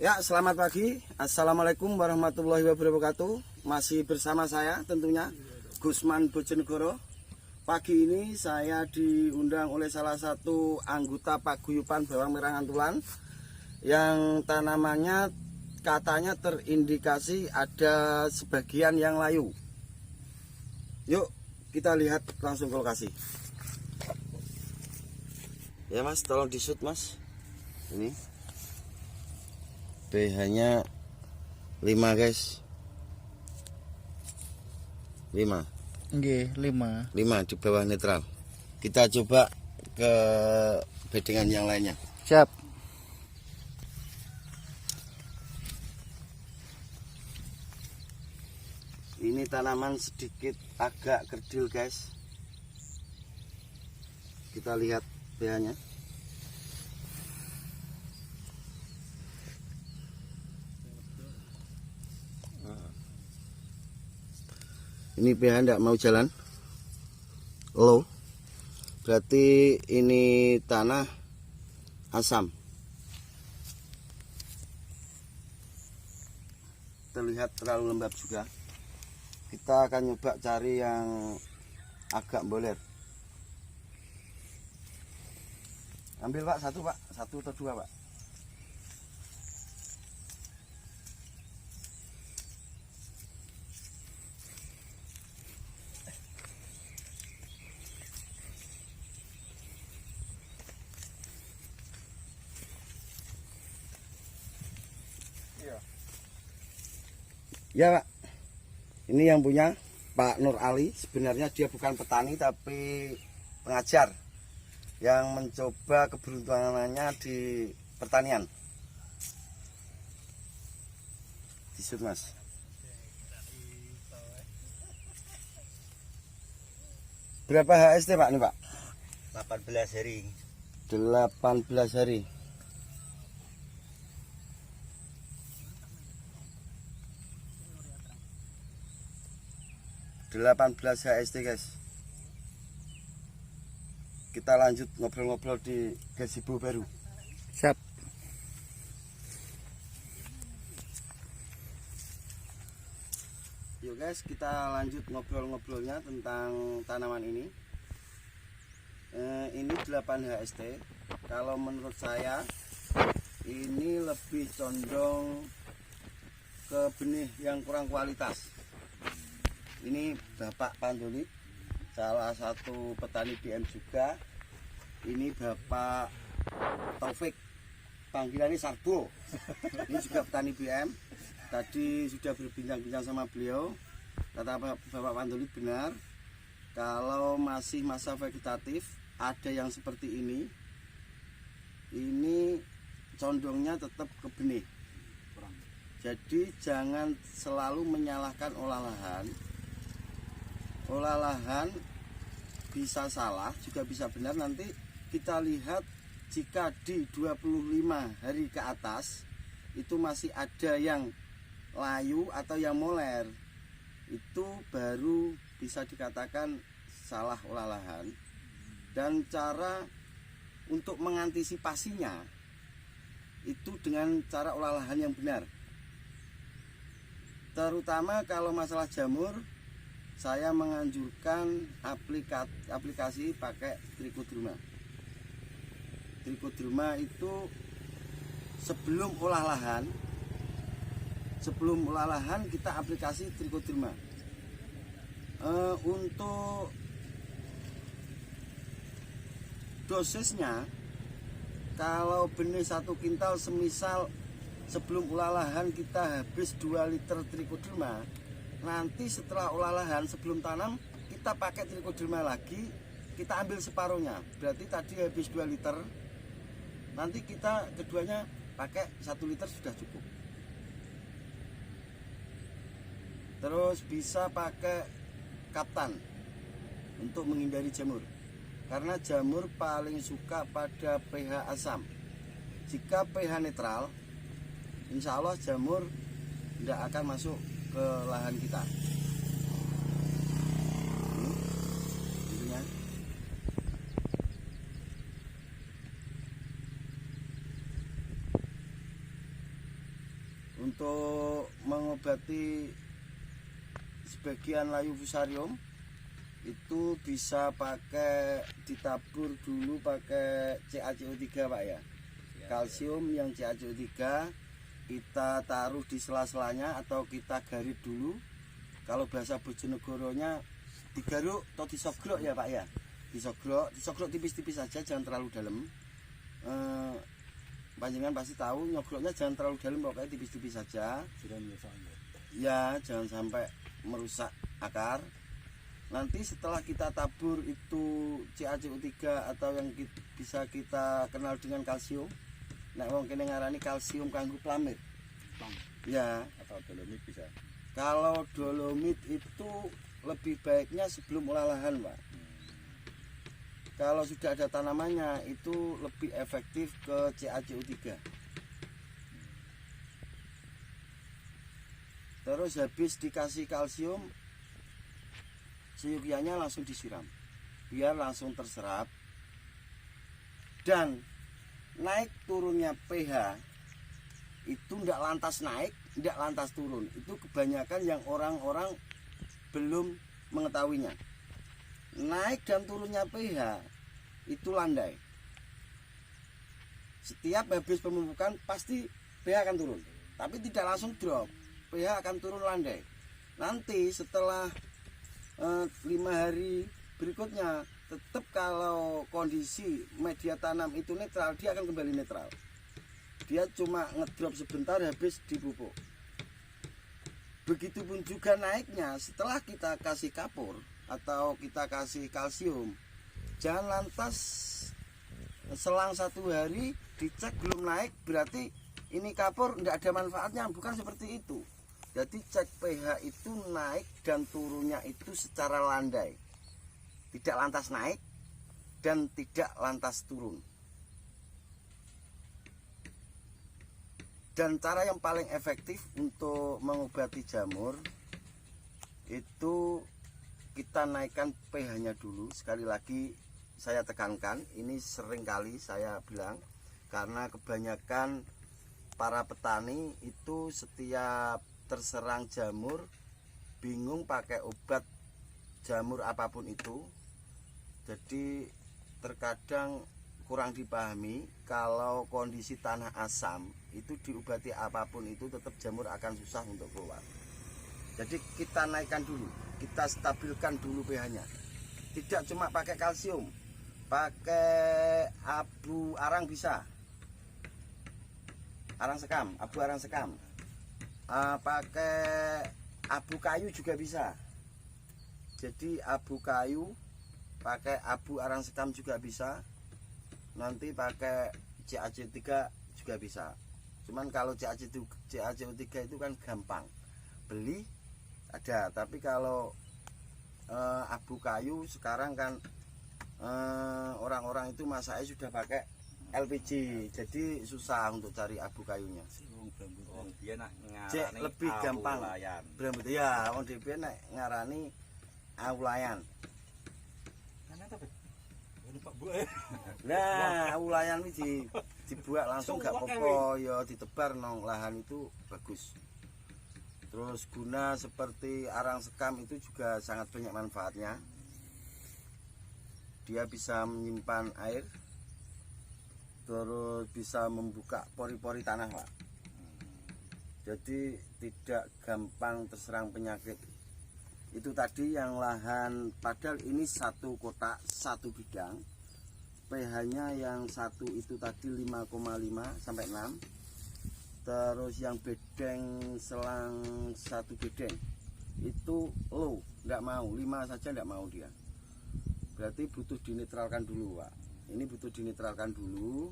Ya, selamat pagi. Assalamualaikum warahmatullahi wabarakatuh. Masih bersama saya tentunya Gusman Bojonegoro. Pagi ini saya diundang oleh salah satu anggota Paguyuban Bawang Merah Ngantulan yang tanamannya katanya terindikasi ada sebagian yang layu. Yuk kita lihat langsung ke lokasi. Ya Mas, tolong di-shoot Mas. Ini pH-nya 5 guys. 5. Nggih, 5. 5 di bawah netral. Kita coba ke bedengan yang lainnya. Siap. Ini tanaman sedikit agak kerdil guys. Kita lihat pH-nya. Ini pH tidak mau jalan, low, berarti ini tanah asam. Terlihat terlalu lembab juga. Kita akan nyoba cari yang agak bolet. Ambil Pak, satu Pak, 1 atau 2 Pak. Ya Pak, ini yang punya Pak Nur Ali. Sebenarnya dia bukan petani tapi pengajar yang mencoba keberuntungannya di pertanian. Disut Mas. Berapa HST Pak ini Pak? 18 hari. 18 hari. 18 HST guys. Kita lanjut ngobrol-ngobrol di gazebo baru. Siap. Yuk guys, kita lanjut ngobrol-ngobrolnya tentang tanaman ini. Ini 8 HST. Kalau menurut saya ini lebih condong ke benih yang kurang kualitas. Ini Bapak Pandulit, salah satu petani BM juga. Ini Bapak Taufik, panggilannya Sarbo. Ini juga petani BM. Tadi sudah berbincang-bincang sama beliau. Kata Bapak Pandulit benar, kalau masih masa vegetatif ada yang seperti ini condongnya tetap ke benih. Jadi jangan selalu menyalahkan olah lahan. Olah lahan bisa salah, juga bisa benar. Nanti kita lihat jika di 25 hari ke atas itu masih ada yang layu atau yang moler, itu baru bisa dikatakan salah olah lahan. Dan cara untuk mengantisipasinya itu dengan cara olah lahan yang benar. Terutama kalau masalah jamur, saya menganjurkan aplikasi pakai Trichodroma. Trichodroma itu sebelum olah lahan kita aplikasi Trichodroma. Untuk dosisnya, kalau benih 1 kintal, semisal sebelum olah lahan kita habis 2 liter Trichodroma, nanti setelah olah lahan sebelum tanam kita pakai Trichodroma lagi, kita ambil separuhnya. Berarti tadi habis 2 liter, nanti kita keduanya pakai 1 liter sudah cukup. Terus bisa pakai Kaptan untuk menghindari jamur, karena jamur paling suka pada pH asam. Jika pH netral, insya Allah jamur tidak akan masuk ke lahan kita. Intinya Untuk mengobati sebagian layu fusarium itu bisa pakai ditabur dulu pakai CaCO3 Pak ya. Kalsium yang CaCO3 kita taruh di sela-selanya atau kita garit dulu. Kalau bahasa Bojonegoronya digaruk atau disogrok ya Pak ya. Disogrok tipis-tipis saja, jangan terlalu dalam. Panjenengan pasti tahu nyogroknya jangan terlalu dalam, pokoknya tipis-tipis saja. Ya, jangan sampai merusak akar. Nanti setelah kita tabur itu CaCO3 atau yang bisa kita kenal dengan kalsium. Nek wong kene ngarani kalsium kanggo plamit. Ya, Atau dolomit bisa. kalau dolomit itu lebih baiknya sebelum olah lahan, Pak. Kalau sudah ada tanamannya itu lebih efektif ke CaCO3. Terus habis dikasih kalsium, seyukianya langsung disiram biar langsung terserap. Dan naik turunnya pH itu tidak lantas naik, tidak lantas turun. Itu kebanyakan yang orang-orang belum mengetahuinya. Naik dan turunnya pH itu landai. Setiap habis pemupukan pasti pH akan turun, tapi tidak langsung drop. pH akan turun landai. Nanti setelah 5 hari berikutnya, tetap kalau kondisi media tanam itu netral, dia akan kembali netral. Dia cuma ngedrop sebentar habis dipupuk. Begitupun juga naiknya setelah kita kasih kapur atau kita kasih kalsium. Jangan lantas selang 1 hari dicek belum naik, berarti ini kapur tidak ada manfaatnya. Bukan seperti itu. Jadi cek pH itu naik dan turunnya itu secara landai, tidak lantas naik dan tidak lantas turun. Dan cara yang paling efektif untuk mengobati jamur itu kita naikkan pH-nya dulu. Sekali lagi saya tekankan, ini sering kali saya bilang, karena kebanyakan para petani itu setiap terserang jamur bingung pakai obat jamur apapun itu. Jadi terkadang kurang dipahami kalau kondisi tanah asam itu diobati apapun itu tetap jamur akan susah untuk keluar. Jadi kita naikkan dulu, kita stabilkan dulu pH-nya. Tidak cuma pakai kalsium, pakai abu arang bisa, arang sekam, abu arang sekam. Pakai abu kayu juga bisa. Jadi abu kayu, pakai abu arang sekam juga bisa. Nanti pakai CaCO3 juga bisa. Cuman kalau CaCO3 itu kan gampang beli ada, tapi kalau abu kayu sekarang kan orang-orang itu masaknya sudah pakai LPG, jadi susah untuk cari abu kayunya. Dia nak Cek lebih gampang. Berambut ya, wong dhewe nek ngarani aulayan. Nah, aulayan iki dibuat langsung gak apa-apa ya, ditebar nang lahan itu bagus. Terus guna seperti arang sekam itu juga sangat banyak manfaatnya. Dia bisa menyimpan air, terus bisa membuka pori-pori tanah, Pak. Jadi tidak gampang terserang penyakit. Itu tadi yang lahan, padahal ini satu kotak, satu bidang. pH-nya yang satu itu tadi 5,5 sampai 6. Terus yang bedeng selang satu bedeng itu low, enggak mau, 5 saja enggak mau dia. Berarti butuh dinetralkan dulu, Pak. Ini butuh dinetralkan dulu.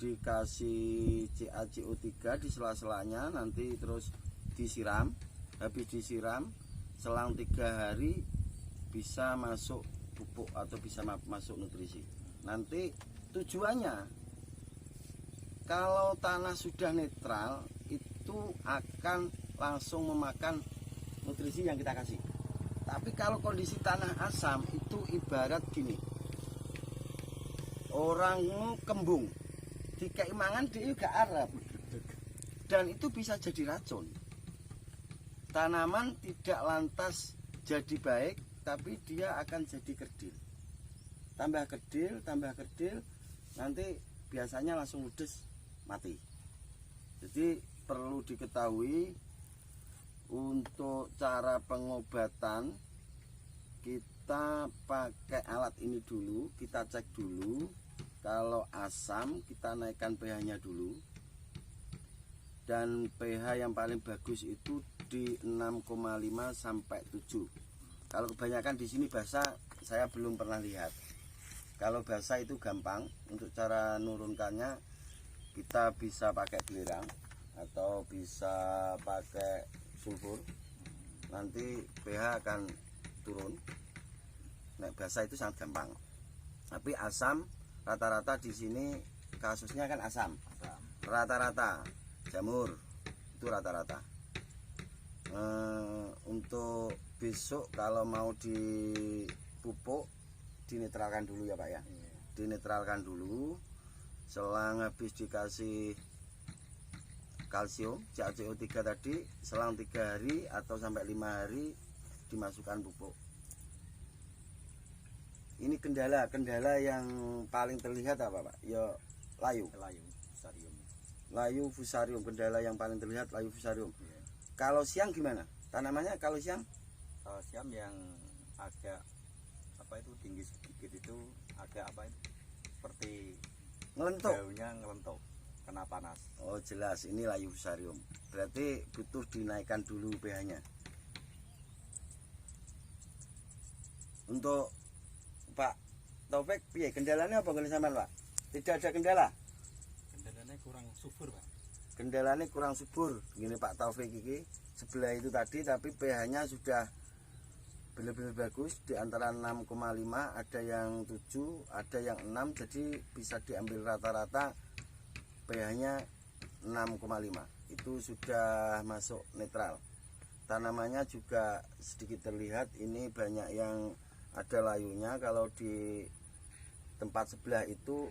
Dikasih CaCO3 di sela-selanya, nanti terus disiram. Habis disiram selang 3 hari bisa masuk pupuk atau bisa masuk nutrisi. Nanti tujuannya kalau tanah sudah netral itu akan langsung memakan nutrisi yang kita kasih. Tapi kalau kondisi tanah asam itu ibarat gini, orang kembung dikei mangan dia gak arep. dan itu bisa jadi racun. Tanaman tidak lantas jadi baik, tapi dia akan jadi kerdil. Tambah kerdil, nanti biasanya langsung ludes, mati. Jadi perlu diketahui untuk cara pengobatan, kita pakai alat ini dulu, kita cek dulu. Kalau asam kita naikkan pH-nya dulu. Dan pH yang paling bagus itu di 6,5 sampai 7. Kalau kebanyakan di sini basah, saya belum pernah lihat. Kalau basah itu gampang. Untuk cara nurunkannya, kita bisa pakai belerang atau bisa pakai sulfur. Nanti pH akan turun. Nah, basah itu sangat gampang. Tapi asam rata-rata di sini kasusnya kan asam. Rata-rata jamur itu rata-rata. Untuk besok kalau mau dipupuk, dinetralkan dulu ya Pak ya. Dinetralkan dulu. Selang habis dikasih kalsium CaCO3 tadi, selang 3 hari atau sampai 5 hari dimasukkan pupuk. Ini kendala yang paling terlihat apa Pak? Ya layu fusarium, kendala yang paling terlihat layu fusarium. Kalau siang gimana tanamannya? Kalau siang yang agak tinggi sedikit itu agak seperti ngelentuk, daunnya ngelentuk kena panas. Oh jelas ini layu fusarium, berarti butuh dinaikkan dulu pH-nya. Untuk Pak Taufik, piye kendalanya apa kalau sampean Pak? Tidak ada kendala. Kendalanya kurang subur Pak. Kendalanya kurang subur. Gini Pak Taufik ini sebelah itu tadi, tapi pH-nya sudah benar-benar bagus, di antara 6,5, ada yang 7, ada yang 6, jadi bisa diambil rata-rata pH-nya 6,5. Itu sudah masuk netral. Tanamannya juga sedikit terlihat ini banyak yang ada layunya. Kalau di tempat sebelah itu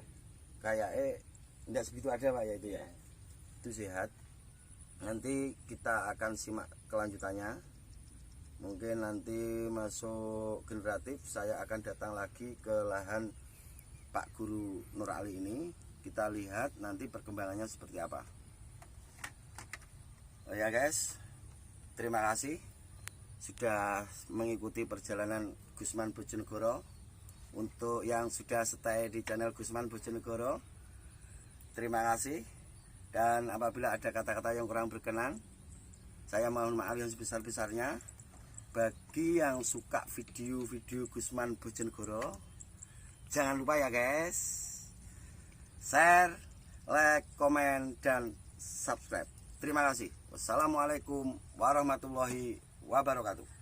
kayak tidak segitu ada Pak ya, itu ya. Itu sehat. Nanti kita akan simak kelanjutannya. Mungkin nanti masuk generatif, saya akan datang lagi ke lahan Pak Guru Nur Ali ini. Kita lihat nanti perkembangannya seperti apa. Oh ya guys, terima kasih sudah mengikuti perjalanan Gusman Bojonegoro. Untuk yang sudah stay di channel Gusman Bojonegoro, terima kasih. Dan apabila ada kata-kata yang kurang berkenan, saya mohon maaf yang sebesar-besarnya. Bagi yang suka video-video Gusman Bojonegoro, jangan lupa ya guys, share, like, komen, dan subscribe. Terima kasih. Wassalamualaikum warahmatullahi wabarakatuh.